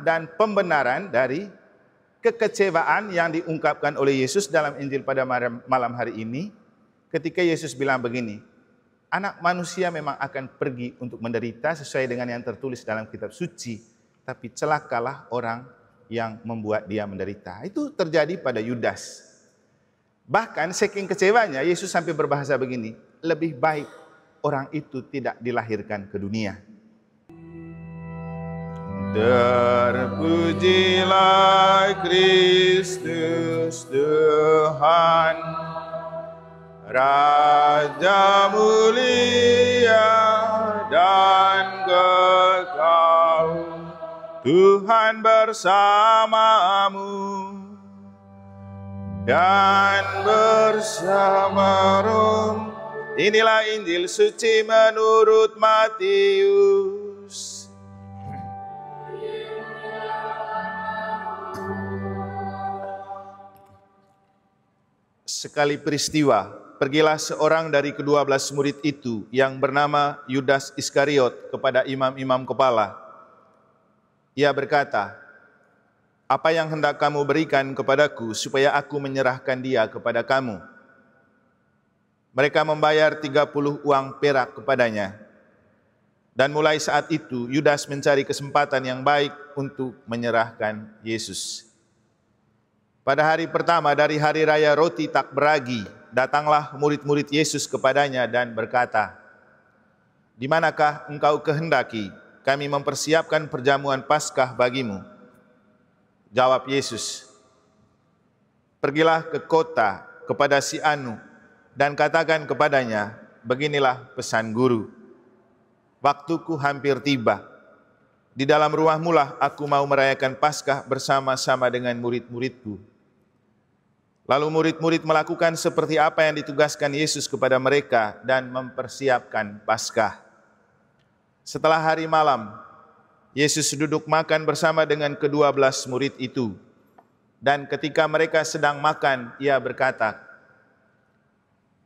dan pembenaran dari kekecewaan yang diungkapkan oleh Yesus dalam Injil pada malam hari ini, ketika Yesus bilang begini, Anak manusia memang akan pergi untuk menderita sesuai dengan yang tertulis dalam kitab suci, tapi celakalah orang yang membuat dia menderita. Itu terjadi pada Yudas. Bahkan saking kecewanya, Yesus sampai berbahasa begini, lebih baik orang itu tidak dilahirkan ke dunia. Terpujilah Kristus Tuhan, Raja mulia dan kekal, Tuhan bersamamu dan bersama roh. Inilah Injil suci menurut Matius. Sekali peristiwa, pergilah seorang dari ke-12 murid itu yang bernama Yudas Iskariot kepada imam-imam kepala. Ia berkata, "Apa yang hendak kamu berikan kepadaku supaya aku menyerahkan dia kepada kamu?" Mereka membayar 30 uang perak kepadanya. Dan mulai saat itu Yudas mencari kesempatan yang baik untuk menyerahkan Yesus. Pada hari pertama dari hari raya roti tak beragi, datanglah murid-murid Yesus kepadanya dan berkata, "Di manakah engkau kehendaki kami mempersiapkan perjamuan Paskah bagimu?" Jawab Yesus, "Pergilah ke kota kepada si Anu dan katakan kepadanya, beginilah pesan guru. Waktuku hampir tiba. Di dalam rumahmu lah aku mau merayakan Paskah bersama-sama dengan murid-muridku." Lalu murid-murid melakukan seperti apa yang ditugaskan Yesus kepada mereka dan mempersiapkan Paskah. Setelah hari malam, Yesus duduk makan bersama dengan ke-12 murid itu. Dan ketika mereka sedang makan, ia berkata,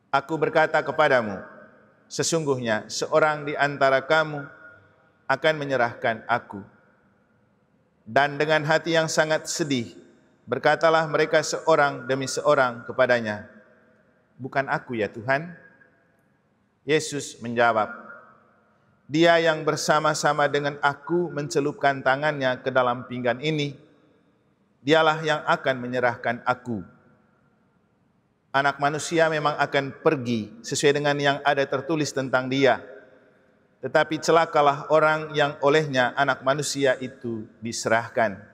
"Aku berkata kepadamu, sesungguhnya seorang di antara kamu akan menyerahkan aku." Dan dengan hati yang sangat sedih, berkatalah mereka seorang demi seorang kepadanya, "Bukan aku ya Tuhan?" Yesus menjawab, "Dia yang bersama-sama dengan aku mencelupkan tangannya ke dalam pinggan ini, dialah yang akan menyerahkan aku. Anak manusia memang akan pergi sesuai dengan yang ada tertulis tentang dia, tetapi celakalah orang yang olehnya anak manusia itu diserahkan.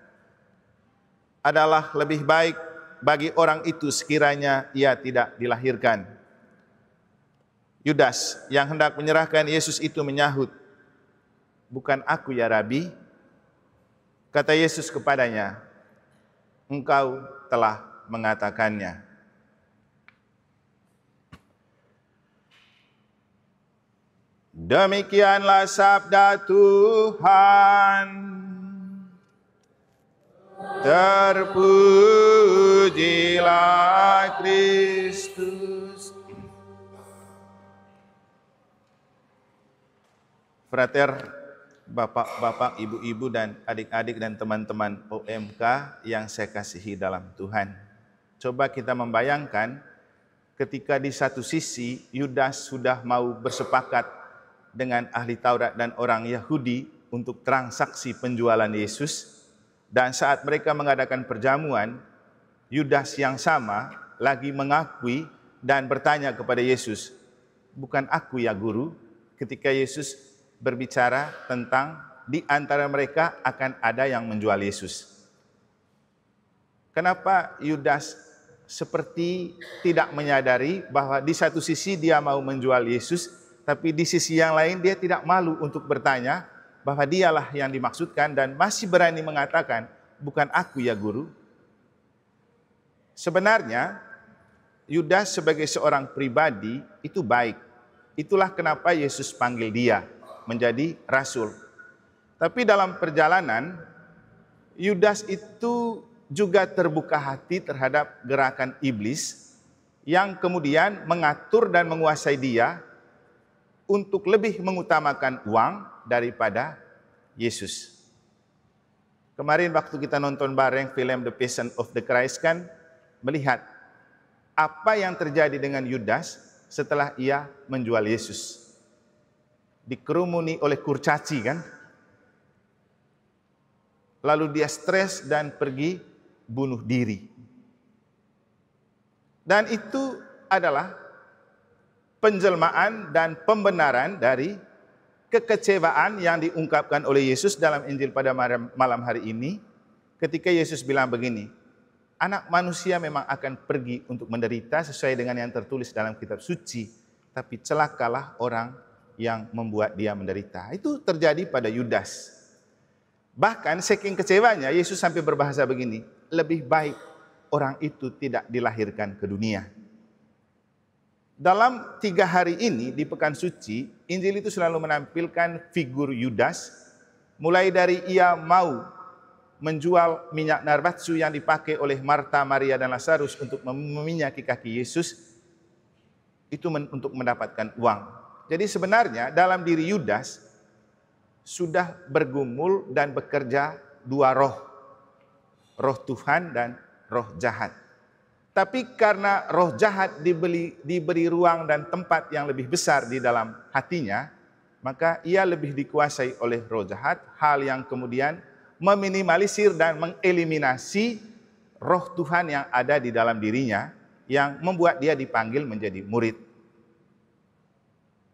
Adalah lebih baik bagi orang itu sekiranya ia tidak dilahirkan." Yudas yang hendak menyerahkan Yesus itu menyahut, "Bukan aku ya Rabi?" Kata Yesus kepadanya, "Engkau telah mengatakannya." Demikianlah sabda Tuhan. Terpujilah Kristus. Frater, bapak-bapak, ibu-ibu, dan adik-adik dan teman-teman OMK yang saya kasihi dalam Tuhan. Coba kita membayangkan ketika di satu sisi Yudas sudah mau bersepakat dengan ahli Taurat dan orang Yahudi untuk transaksi penjualan Yesus. Dan saat mereka mengadakan perjamuan, Yudas yang sama lagi mengakui dan bertanya kepada Yesus, "Bukan aku ya Guru?" Ketika Yesus berbicara tentang di antara mereka akan ada yang menjual Yesus. Kenapa Yudas seperti tidak menyadari bahwa di satu sisi dia mau menjual Yesus, tapi di sisi yang lain dia tidak malu untuk bertanya bahwa dialah yang dimaksudkan dan masih berani mengatakan, "Bukan aku ya Guru"? Sebenarnya Yudas sebagai seorang pribadi itu baik. Itulah kenapa Yesus panggil dia menjadi rasul. Tapi dalam perjalanan, Yudas itu juga terbuka hati terhadap gerakan iblis yang kemudian mengatur dan menguasai dia untuk lebih mengutamakan uang daripada Yesus. Kemarin waktu kita nonton bareng film The Passion of the Christ kan, melihat apa yang terjadi dengan Yudas setelah ia menjual Yesus. Dikerumuni oleh kurcaci kan. Lalu dia stres dan pergi bunuh diri. Dan itu adalah penjelmaan dan pembenaran dari kekecewaan yang diungkapkan oleh Yesus dalam Injil pada malam hari ini, ketika Yesus bilang begini, anak manusia memang akan pergi untuk menderita sesuai dengan yang tertulis dalam kitab suci, tapi celakalah orang yang membuat dia menderita. Itu terjadi pada Yudas. Bahkan saking kecewanya, Yesus sampai berbahasa begini, lebih baik orang itu tidak dilahirkan ke dunia. Dalam 3 hari ini di Pekan Suci, Injil itu selalu menampilkan figur Yudas, mulai dari ia mau menjual minyak narbatsu yang dipakai oleh Marta, Maria, dan Lazarus untuk meminyaki kaki Yesus, itu untuk mendapatkan uang. Jadi sebenarnya dalam diri Yudas sudah bergumul dan bekerja 2 roh, roh Tuhan dan roh jahat. Tapi karena roh jahat diberi ruang dan tempat yang lebih besar di dalam hatinya, maka ia lebih dikuasai oleh roh jahat, hal yang kemudian meminimalisir dan mengeliminasi roh Tuhan yang ada di dalam dirinya, yang membuat dia dipanggil menjadi murid.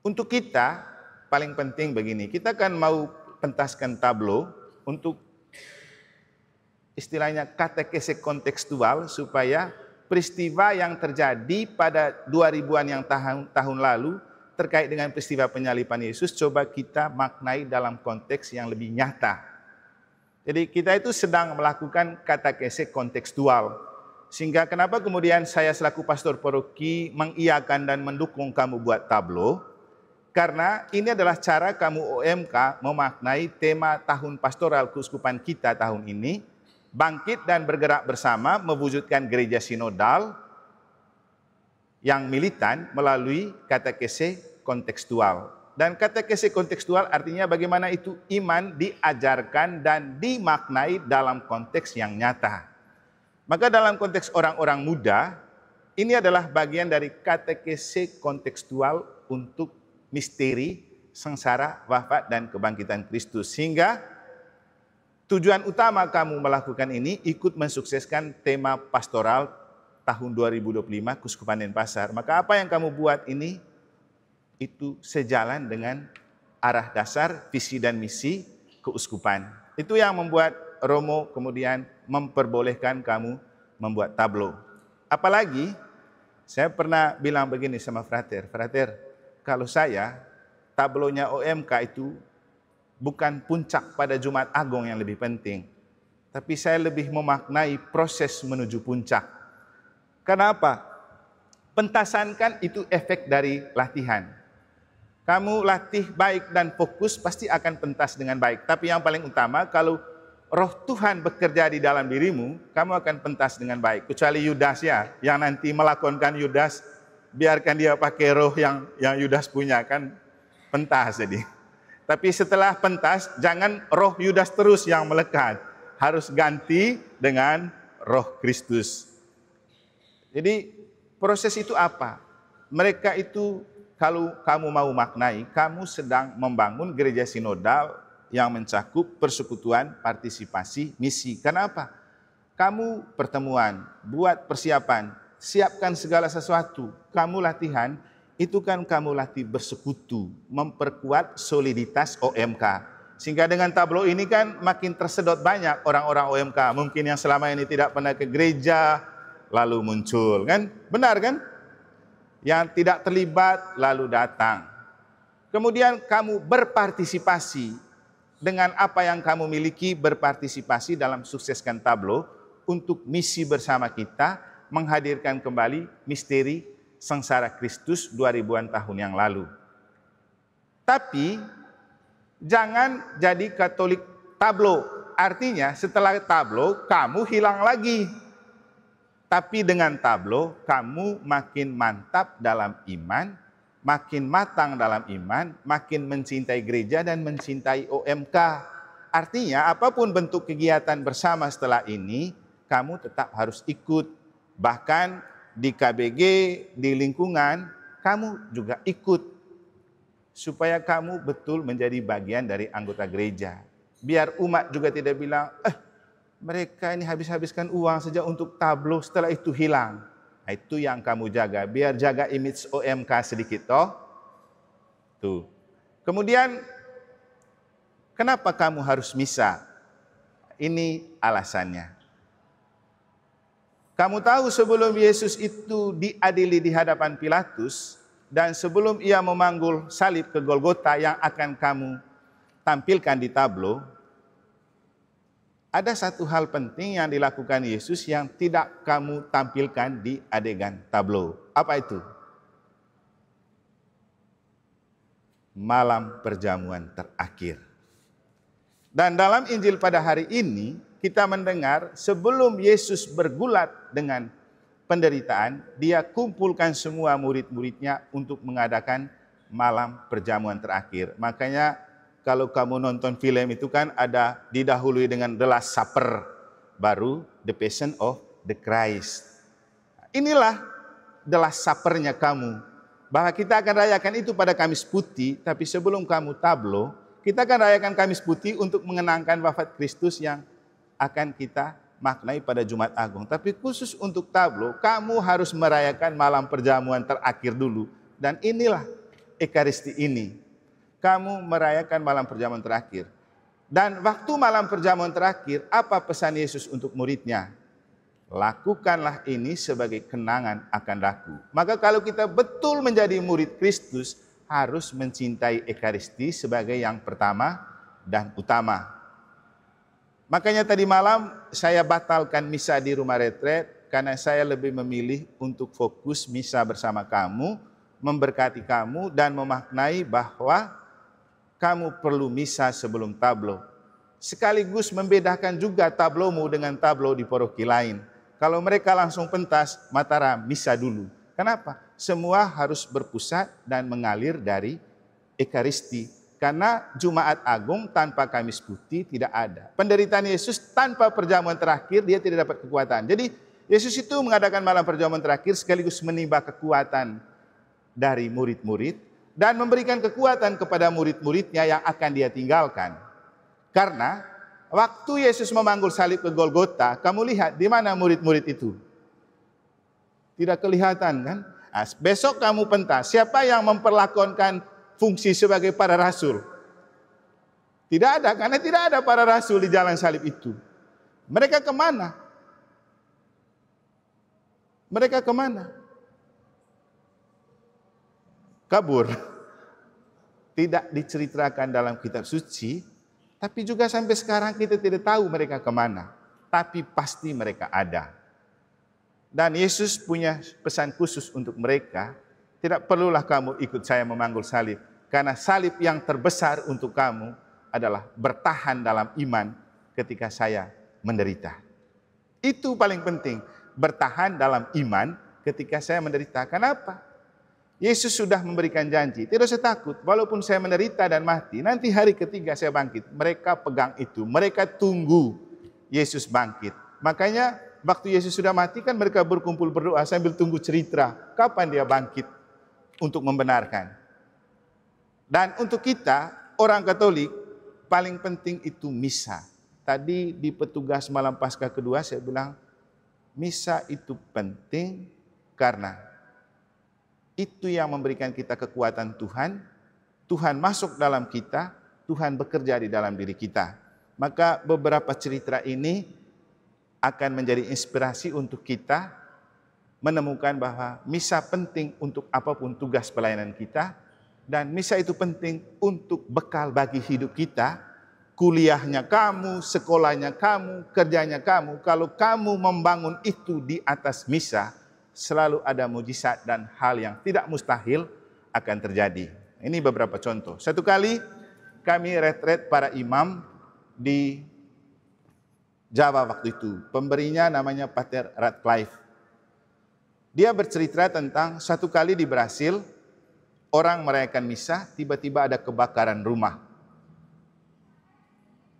Untuk kita, paling penting begini, kita kan mau pentaskan tablo untuk istilahnya katekese kontekstual, supaya peristiwa yang terjadi pada 2000-an yang tahun lalu terkait dengan peristiwa penyaliban Yesus, coba kita maknai dalam konteks yang lebih nyata. Jadi kita itu sedang melakukan katekese kontekstual. Sehingga kenapa kemudian saya selaku pastor paroki mengiyakan dan mendukung kamu buat tablo? Karena ini adalah cara kamu OMK memaknai tema tahun pastoral keuskupan kita tahun ini, bangkit dan bergerak bersama mewujudkan gereja sinodal yang militan melalui katekese kontekstual. Dan katekese kontekstual artinya bagaimana itu iman diajarkan dan dimaknai dalam konteks yang nyata. Maka dalam konteks orang-orang muda, ini adalah bagian dari katekese kontekstual untuk misteri sengsara, wafat, dan kebangkitan Kristus. Sehingga tujuan utama kamu melakukan ini ikut mensukseskan tema pastoral tahun 2025 Keuskupan Denpasar. Maka apa yang kamu buat ini itu sejalan dengan arah dasar visi dan misi keuskupan. Itu yang membuat Romo kemudian memperbolehkan kamu membuat tablo. Apalagi saya pernah bilang begini sama frater, kalau saya tablonya OMK itu bukan puncak pada Jumat Agung yang lebih penting, tapi saya lebih memaknai proses menuju puncak. Kenapa? Pentasan kan itu efek dari latihan. Kamu latih baik dan fokus, pasti akan pentas dengan baik. Tapi yang paling utama, kalau roh Tuhan bekerja di dalam dirimu, kamu akan pentas dengan baik. Kecuali Yudas ya, yang nanti melakonkan Yudas, biarkan dia pakai roh yang Yudas punya, kan pentas jadi. Tapi setelah pentas, jangan roh Yudas terus yang melekat. Harus ganti dengan roh Kristus. Jadi proses itu apa? Mereka itu, kalau kamu mau maknai, kamu sedang membangun gereja sinodal yang mencakup persekutuan, partisipasi, misi. Kenapa? Kamu pertemuan, buat persiapan, siapkan segala sesuatu. Kamu latihan, itu kan kamu latih bersekutu, memperkuat soliditas OMK. Sehingga dengan tablo ini kan makin tersedot banyak orang-orang OMK. Mungkin yang selama ini tidak pernah ke gereja, lalu muncul. Kan? Benar kan? Yang tidak terlibat, lalu datang. Kemudian kamu berpartisipasi dengan apa yang kamu miliki, berpartisipasi dalam sukseskan tablo untuk misi bersama kita, menghadirkan kembali misteri sengsara Kristus 2000-an tahun yang lalu. Tapi jangan jadi Katolik tablo. Artinya setelah tablo kamu hilang lagi. Tapi dengan tablo kamu makin mantap dalam iman, makin matang dalam iman, makin mencintai gereja dan mencintai OMK. artinya apapun bentuk kegiatan bersama setelah ini, kamu tetap harus ikut. Bahkan di KBG, di lingkungan, kamu juga ikut. Supaya kamu betul menjadi bagian dari anggota gereja. Biar umat juga tidak bilang, mereka ini habis-habiskan uang saja untuk tablo, setelah itu hilang. Nah, itu yang kamu jaga, biar jaga image OMK sedikit toh. Tuh. Kemudian, kenapa kamu harus misa? Ini alasannya. Kamu tahu sebelum Yesus itu diadili di hadapan Pilatus, dan sebelum ia memanggul salib ke Golgota yang akan kamu tampilkan di tablo, ada satu hal penting yang dilakukan Yesus yang tidak kamu tampilkan di adegan tablo. Apa itu? Malam perjamuan terakhir. Dan dalam Injil pada hari ini, kita mendengar sebelum Yesus bergulat dengan penderitaan, dia kumpulkan semua murid-muridnya untuk mengadakan malam perjamuan terakhir. Makanya kalau kamu nonton film itu kan ada didahului dengan The Last Supper, baru The Passion of the Christ. Inilah The Last Supper-nya kamu. Bahwa kita akan rayakan itu pada Kamis Putih, tapi sebelum kamu tablo, kita akan rayakan Kamis Putih untuk mengenangkan wafat Kristus yang akan kita maknai pada Jumat Agung. Tapi khusus untuk tablo, kamu harus merayakan malam perjamuan terakhir dulu. Dan inilah Ekaristi ini. Kamu merayakan malam perjamuan terakhir. Dan waktu malam perjamuan terakhir, apa pesan Yesus untuk muridnya? Lakukanlah ini sebagai kenangan akan aku. Maka kalau kita betul menjadi murid Kristus, harus mencintai Ekaristi sebagai yang pertama dan utama. Makanya tadi malam saya batalkan misa di rumah retret, karena saya lebih memilih untuk fokus misa bersama kamu, memberkati kamu, dan memaknai bahwa kamu perlu misa sebelum tablo. Sekaligus membedakan juga tablomu dengan tablo di paroki lain. Kalau mereka langsung pentas, Mataram misa dulu. Kenapa? Semua harus berpusat dan mengalir dari Ekaristi. Karena Jumat Agung tanpa Kamis Putih tidak ada. Penderitaan Yesus tanpa perjamuan terakhir, dia tidak dapat kekuatan. Jadi Yesus itu mengadakan malam perjamuan terakhir sekaligus menimba kekuatan dari murid-murid, dan memberikan kekuatan kepada murid-muridnya yang akan dia tinggalkan. Karena waktu Yesus memanggul salib ke Golgota, kamu lihat di mana murid-murid itu? Tidak kelihatan kan? Nah, besok kamu pentas, siapa yang memperlakukan fungsi sebagai para rasul? Tidak ada, karena tidak ada para rasul di jalan salib itu. Mereka kemana? Mereka kemana? Kabur. Tidak diceritakan dalam kitab suci, tapi juga sampai sekarang kita tidak tahu mereka kemana. Tapi pasti mereka ada. Dan Yesus punya pesan khusus untuk mereka, tidak perlulah kamu ikut saya memanggul salib, karena salib yang terbesar untuk kamu adalah bertahan dalam iman ketika saya menderita. Itu paling penting, bertahan dalam iman ketika saya menderita. Kenapa? Yesus sudah memberikan janji, tidak usah takut, walaupun saya menderita dan mati, nanti hari ketiga saya bangkit. Mereka pegang itu, mereka tunggu Yesus bangkit. Makanya waktu Yesus sudah mati kan mereka berkumpul berdoa sambil tunggu cerita, kapan dia bangkit untuk membenarkan. Dan untuk kita, orang Katolik, paling penting itu misa. Tadi di petugas malam Paskah kedua saya bilang, misa itu penting karena itu yang memberikan kita kekuatan Tuhan. Tuhan masuk dalam kita, Tuhan bekerja di dalam diri kita. Maka beberapa cerita ini akan menjadi inspirasi untuk kita menemukan bahwa misa penting untuk apapun tugas pelayanan kita. Dan misa itu penting untuk bekal bagi hidup kita. Kuliahnya kamu, sekolahnya kamu, kerjanya kamu. Kalau kamu membangun itu di atas misa, selalu ada mujizat dan hal yang tidak mustahil akan terjadi. Ini beberapa contoh. Satu kali kami retret para imam di Jawa waktu itu. Pemberinya namanya Pater Radcliffe. Dia bercerita tentang satu kali di Brasil, orang merayakan misa, tiba-tiba ada kebakaran rumah.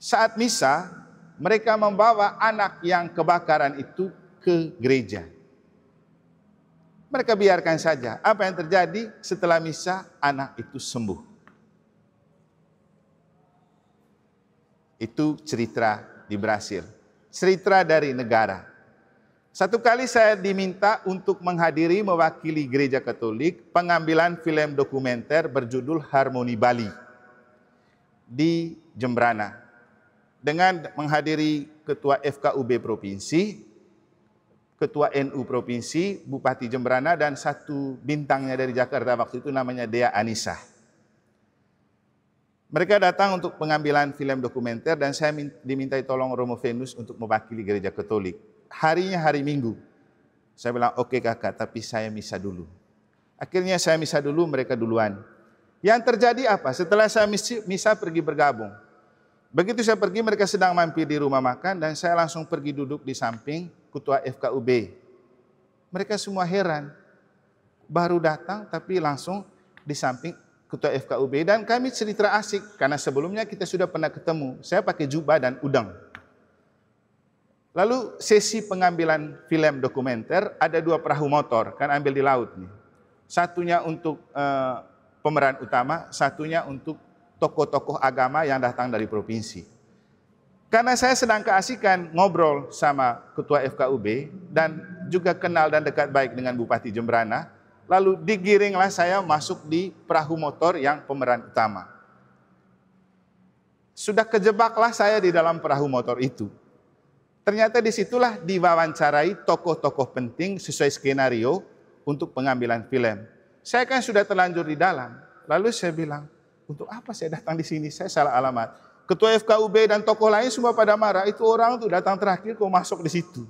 Saat misa, mereka membawa anak yang kebakaran itu ke gereja. Mereka biarkan saja. Apa yang terjadi setelah misa, anak itu sembuh. Itu cerita di Brasil. Cerita dari negara. Satu kali saya diminta untuk menghadiri mewakili gereja Katolik pengambilan film dokumenter berjudul Harmoni Bali di Jembrana. Dengan menghadiri Ketua FKUB Provinsi, Ketua NU Provinsi, Bupati Jembrana, dan satu bintangnya dari Jakarta waktu itu namanya Dea Anissa. Mereka datang untuk pengambilan film dokumenter dan saya dimintai tolong Romo Venus untuk mewakili gereja Katolik. Harinya hari Minggu. Saya bilang, oke kakak, tapi saya misa dulu. Akhirnya saya misa dulu, mereka duluan. Yang terjadi apa? Setelah saya misa pergi bergabung. Begitu saya pergi, mereka sedang mampir di rumah makan dan saya langsung pergi duduk di samping Ketua FKUB. Mereka semua heran. Baru datang tapi langsung di samping Ketua FKUB dan kami cerita asik karena sebelumnya kita sudah pernah ketemu. Saya pakai jubah dan udang. Lalu sesi pengambilan film dokumenter ada 2 perahu motor, kan ambil di laut nih. Satunya untuk pemeran utama, satunya untuk tokoh-tokoh agama yang datang dari provinsi. Karena saya sedang keasikan ngobrol sama Ketua FKUB dan juga kenal dan dekat baik dengan Bupati Jembrana, lalu digiringlah saya masuk di perahu motor yang pemeran utama. Sudah kejebaklah saya di dalam perahu motor itu. Ternyata disitulah diwawancarai tokoh-tokoh penting sesuai skenario untuk pengambilan film. Saya kan sudah terlanjur di dalam. Lalu saya bilang, untuk apa saya datang di sini? Saya salah alamat. Ketua FKUB dan tokoh lain semua pada marah. Itu orang tuh datang terakhir kok masuk di situ.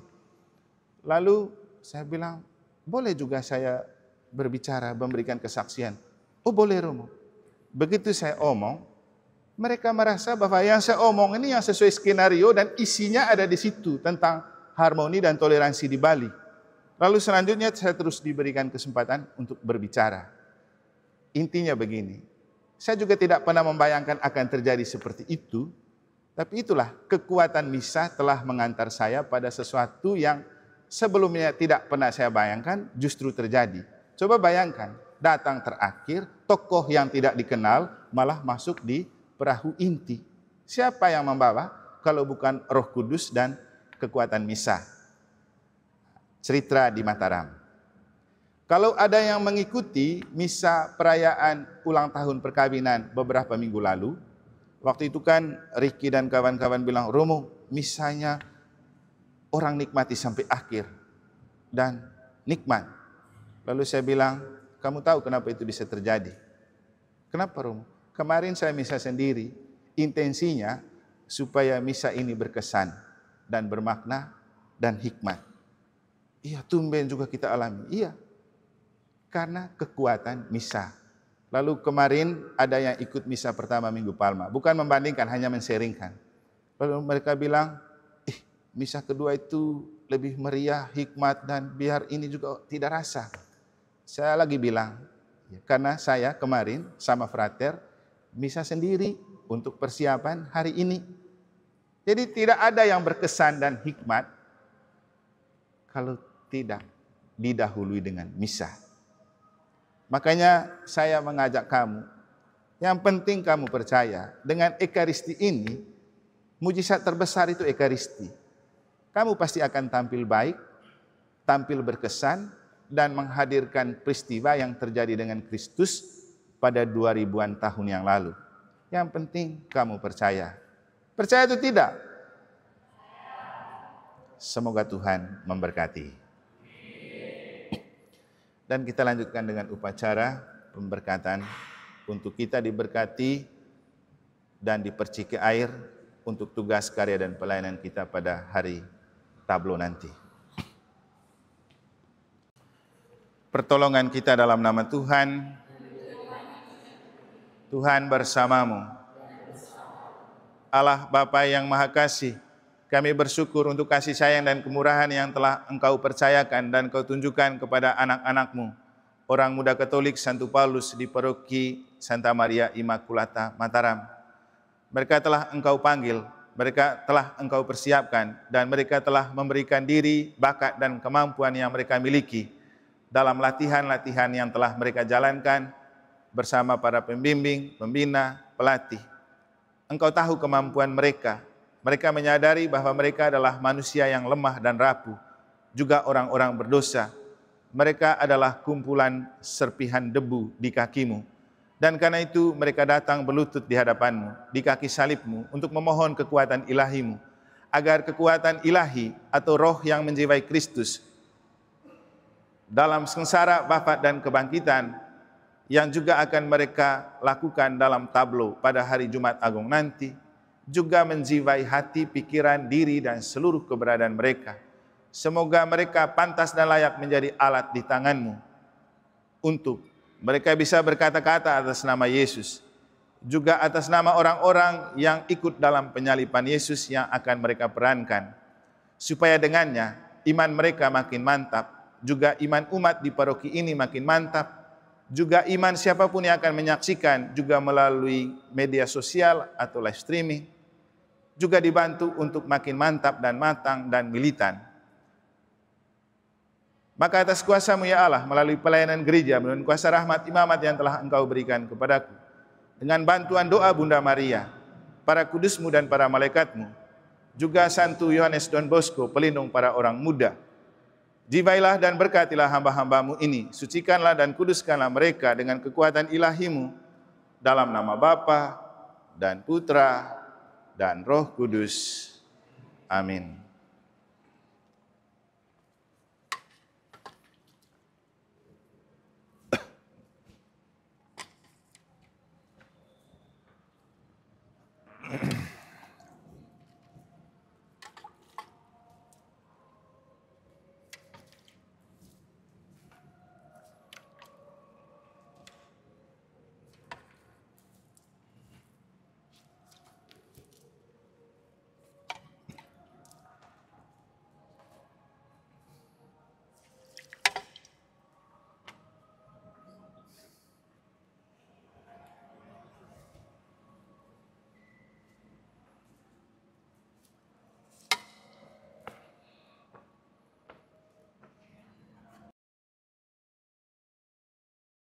Lalu saya bilang, boleh juga saya berbicara, memberikan kesaksian. Oh boleh Romo. Begitu saya omong, mereka merasa bahwa yang saya omong ini yang sesuai skenario dan isinya ada di situ tentang harmoni dan toleransi di Bali. Lalu selanjutnya saya terus diberikan kesempatan untuk berbicara. Intinya begini, saya juga tidak pernah membayangkan akan terjadi seperti itu, tapi itulah kekuatan misa telah mengantar saya pada sesuatu yang sebelumnya tidak pernah saya bayangkan justru terjadi. Coba bayangkan, datang terakhir, tokoh yang tidak dikenal malah masuk di perahu inti. Siapa yang membawa kalau bukan Roh Kudus dan kekuatan misa? Cerita di Mataram. Kalau ada yang mengikuti misa perayaan ulang tahun perkawinan beberapa minggu lalu, waktu itu kan Ricky dan kawan-kawan bilang, Romo, misanya orang nikmati sampai akhir dan nikmat. Lalu saya bilang, kamu tahu kenapa itu bisa terjadi? Kenapa Romo? Kemarin saya misa sendiri, intensinya supaya misa ini berkesan dan bermakna dan hikmat. Iya, tumben juga kita alami. Iya, karena kekuatan misa. Lalu kemarin ada yang ikut misa pertama Minggu Palma. Bukan membandingkan, hanya men-sharingkan. Lalu mereka bilang, misa kedua itu lebih meriah, hikmat, dan biar ini juga tidak rasa. Saya lagi bilang, karena saya kemarin sama frater, misa sendiri untuk persiapan hari ini. Jadi tidak ada yang berkesan dan hikmat kalau tidak didahului dengan misa. Makanya saya mengajak kamu, yang penting kamu percaya dengan Ekaristi ini, mujizat terbesar itu Ekaristi. Kamu pasti akan tampil baik, tampil berkesan, dan menghadirkan peristiwa yang terjadi dengan Kristus pada 2000-an tahun yang lalu. Yang penting kamu percaya. Percaya atau tidak? Semoga Tuhan memberkati. Dan kita lanjutkan dengan upacara pemberkatan untuk kita diberkati dan diperciki air untuk tugas karya dan pelayanan kita pada hari tablo nanti. Pertolongan kita dalam nama Tuhan. Tuhan bersamamu. Allah Bapa yang Maha Kasih, kami bersyukur untuk kasih sayang dan kemurahan yang telah Engkau percayakan dan Kau tunjukkan kepada anak-anak-Mu, orang muda Katolik Santo Paulus di Paroki Santa Maria Immaculata Mataram. Mereka telah Engkau panggil mereka telah Engkau persiapkan dan mereka telah memberikan diri, bakat dan kemampuan yang mereka miliki dalam latihan-latihan yang telah mereka jalankan bersama para pembimbing, pembina, pelatih. Engkau tahu kemampuan mereka. Mereka menyadari bahwa mereka adalah manusia yang lemah dan rapuh, juga orang-orang berdosa. Mereka adalah kumpulan serpihan debu di kakimu. Dan karena itu mereka datang berlutut di hadapan-Mu, di kaki salib-Mu, untuk memohon kekuatan ilahi-Mu, agar kekuatan ilahi atau roh yang menjiwai Kristus dalam sengsara, wafat dan kebangkitan yang juga akan mereka lakukan dalam tablo pada hari Jumat Agung nanti, juga menjiwai hati, pikiran, diri, dan seluruh keberadaan mereka. Semoga mereka pantas dan layak menjadi alat di tangan-Mu untuk mereka bisa berkata-kata atas nama Yesus, juga atas nama orang-orang yang ikut dalam penyaliban Yesus yang akan mereka perankan, supaya dengannya iman mereka makin mantap, juga iman umat di paroki ini makin mantap, juga iman siapapun yang akan menyaksikan, juga melalui media sosial atau live streaming, juga dibantu untuk makin mantap dan matang dan militan. Maka atas kuasa-Mu ya Allah, melalui pelayanan gereja, melalui kuasa rahmat imamat yang telah Engkau berikan kepadaku, dengan bantuan doa Bunda Maria, para kudus-Mu dan para malaikat-Mu, juga Santo Yohanes Don Bosco, pelindung para orang muda, jibailah dan berkatilah hamba-hamba-Mu ini, sucikanlah dan kuduskanlah mereka dengan kekuatan ilahi-Mu, dalam nama Bapa dan Putra dan Roh Kudus. Amin.